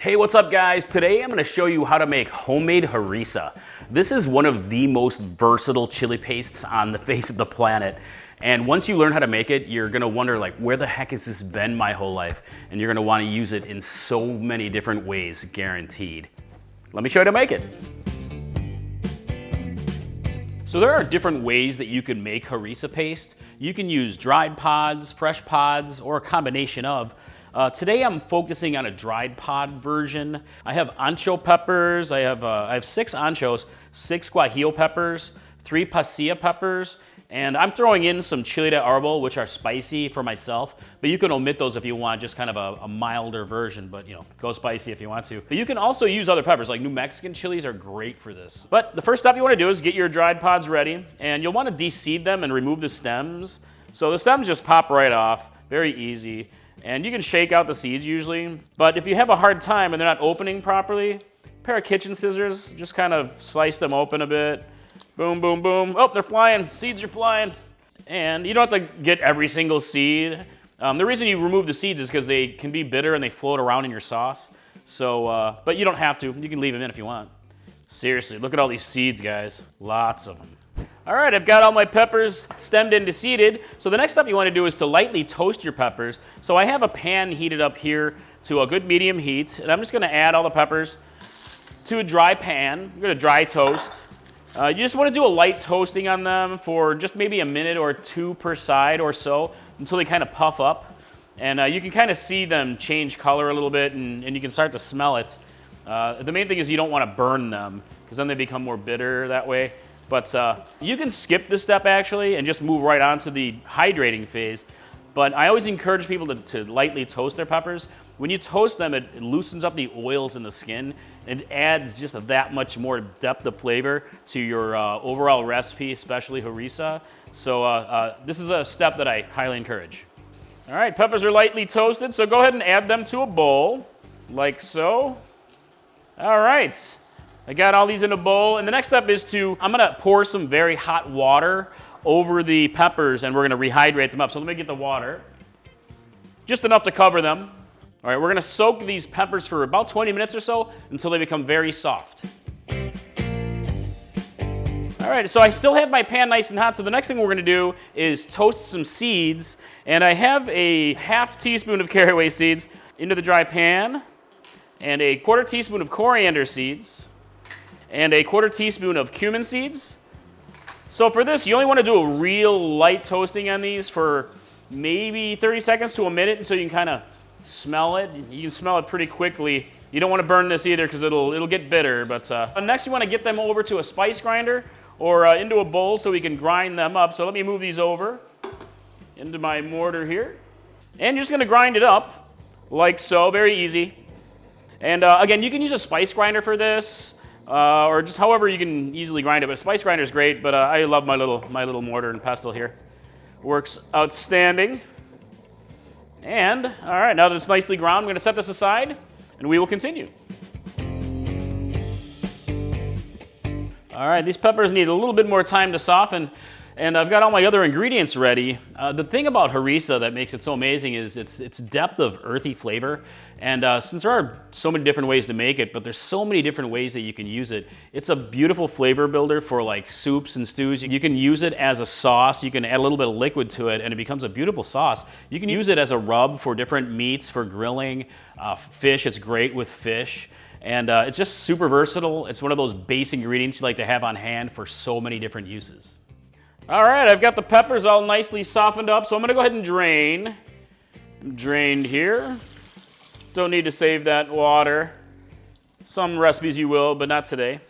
Hey, what's up guys? Today I'm going to show you how to make homemade harissa. This is one of the most versatile chili pastes on the face of the planet. And once you learn how to make it, you're going to wonder like, where the heck has this been my whole life? And you're going to want to use it in so many different ways, guaranteed. Let me show you how to make it. So there are different ways that you can make harissa paste. You can use dried pods, fresh pods, or a combination of. Today I'm focusing on a dried pod version. I have ancho peppers, I have 6 anchos, 6 guajillo peppers, 3 pasilla peppers, and I'm throwing in some chile de árbol, which are spicy for myself, but you can omit those if you want, just kind of a milder version, but you know, go spicy if you want to. But you can also use other peppers, like New Mexican chilies are great for this. But the first step you want to do is get your dried pods ready, and you'll want to de-seed them and remove the stems. So the stems just pop right off, very easy. And you can shake out the seeds usually, but if you have a hard time and they're not opening properly, a pair of kitchen scissors, just kind of slice them open a bit. Boom, boom, boom. Oh, they're flying, seeds are flying. And you don't have to get every single seed. The reason you remove the seeds is because they can be bitter and they float around in your sauce. So, but you don't have to, you can leave them in if you want. Seriously, look at all these seeds, guys. Lots of them. All right, I've got all my peppers stemmed and de-seeded. So the next step you want to do is to lightly toast your peppers. So I have a pan heated up here to a good medium heat, and I'm just going to add all the peppers to a dry pan. You're going to dry toast. You just want to do a light toasting on them for just maybe a minute or 2 per side or so until they kind of puff up. And you can kind of see them change color a little bit, and you can start to smell it. The main thing is you don't want to burn them because then they become more bitter that way. But you can skip this step actually and just move right on to the hydrating phase. But I always encourage people to lightly toast their peppers. When you toast them, it loosens up the oils in the skin and adds just that much more depth of flavor to your overall recipe, especially harissa. So this is a step that I highly encourage. All right, peppers are lightly toasted, so go ahead and add them to a bowl, like so. All right. I got all these in a bowl, and the next step is I'm gonna pour some very hot water over the peppers and we're gonna rehydrate them up. So let me get the water. Just enough to cover them. All right, we're gonna soak these peppers for about 20 minutes or so until they become very soft. All right, so I still have my pan nice and hot, so the next thing we're gonna do is toast some seeds, and I have a ½ teaspoon of caraway seeds into the dry pan, and a 1/4 teaspoon of coriander seeds, and a 1/4 teaspoon of cumin seeds. So for this, you only want to do a real light toasting on these for maybe 30 seconds to a minute until you can kind of smell it. You can smell it pretty quickly. You don't want to burn this either because it'll get bitter. But next you want to get them over to a spice grinder or into a bowl so we can grind them up. So let me move these over into my mortar here. And you're just going to grind it up like so, very easy. And again, you can use a spice grinder for this. Or just however you can easily grind it, but a spice grinder is great. But I love my little mortar and pestle here. Works outstanding. And all right, now that it's nicely ground, I'm going to set this aside, and we will continue. All right, these peppers need a little bit more time to soften, and I've got all my other ingredients ready. The thing about harissa that makes it so amazing is its depth of earthy flavor. And since there are so many different ways to make it, but there's so many different ways that you can use it, it's a beautiful flavor builder for like soups and stews. You can use it as a sauce. You can add a little bit of liquid to it, and it becomes a beautiful sauce. You can use it as a rub for different meats, for grilling, fish. It's great with fish. And it's just super versatile. It's one of those base ingredients you like to have on hand for so many different uses. All right, I've got the peppers all nicely softened up, so I'm gonna go ahead and drain. Drained here. Don't need to save that water. Some recipes you will, but not today.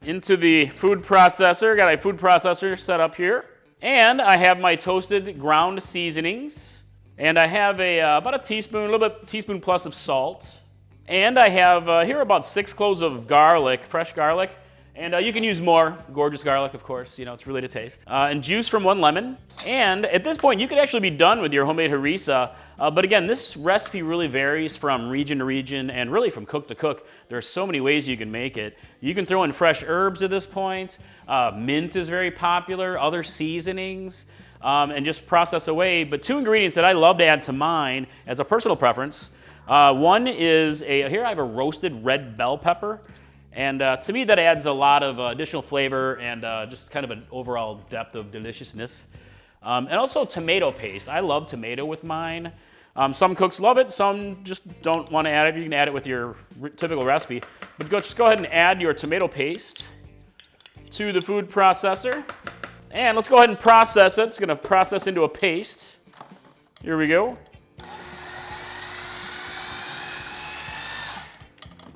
Into the food processor. Got a food processor set up here. And I have my toasted ground seasonings. And I have about a teaspoon, a little bit teaspoon plus of salt. And I have here about 6 cloves of garlic, fresh garlic. And you can use more, gorgeous garlic, of course, you know, it's really to taste. And juice from 1 lemon. And at this point, you could actually be done with your homemade harissa. But again, this recipe really varies from region to region and really from cook to cook. There are so many ways you can make it. You can throw in fresh herbs at this point. Mint is very popular, other seasonings. and just process away. But two ingredients that I love to add to mine as a personal preference One is here I have a roasted red bell pepper. And to me, that adds a lot of additional flavor and just kind of an overall depth of deliciousness. And also tomato paste. I love tomato with mine. Some cooks love it, some just don't want to add it. You can add it with your typical recipe. But just go ahead and add your tomato paste to the food processor. And let's go ahead and process it. It's going to process into a paste. Here we go.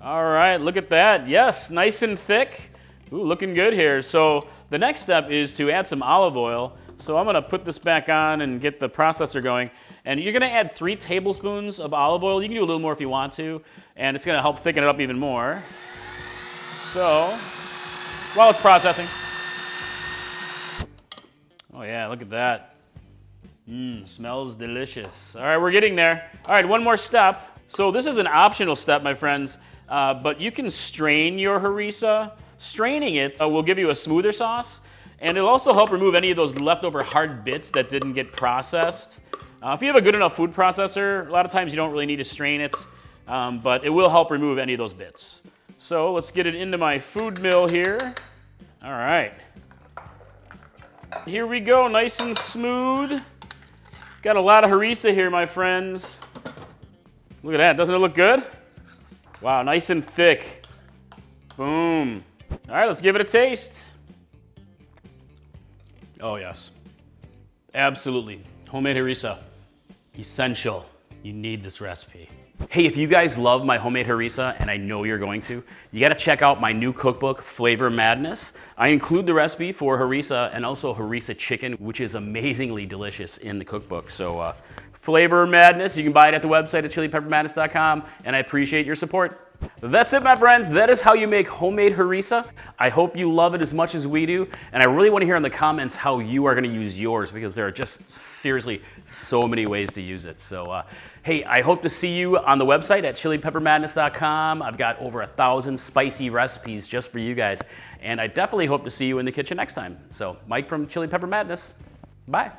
All right, look at that. Yes, nice and thick. Ooh, looking good here. So the next step is to add some olive oil. So I'm gonna put this back on and get the processor going. And you're gonna add 3 tablespoons of olive oil. You can do a little more if you want to. And it's gonna help thicken it up even more. So, while it's processing. Oh yeah, look at that. Smells delicious. All right, we're getting there. All right, one more step. So this is an optional step, my friends. But you can strain your harissa. Straining it will give you a smoother sauce, and it'll also help remove any of those leftover hard bits that didn't get processed. If you have a good enough food processor, a lot of times you don't really need to strain it, but it will help remove any of those bits. So let's get it into my food mill here. All right. Here we go, nice and smooth. Got a lot of harissa here, my friends. Look at that, doesn't it look good? Wow, nice and thick. Boom. All right, let's give it a taste. Oh yes, absolutely. Homemade harissa, essential. You need this recipe. Hey, if you guys love my homemade harissa, and I know you're going to, you gotta check out my new cookbook, Flavor Madness. I include the recipe for harissa and also harissa chicken, which is amazingly delicious in the cookbook. So Flavor Madness, you can buy it at the website at chilipeppermadness.com, and I appreciate your support. That's it, my friends. That is how you make homemade harissa. I hope you love it as much as we do, and I really want to hear in the comments how you are going to use yours, because there are just seriously so many ways to use it. So, hey, I hope to see you on the website at chilipeppermadness.com. I've got over 1,000 spicy recipes just for you guys, and I definitely hope to see you in the kitchen next time. So, Mike from Chili Pepper Madness. Bye.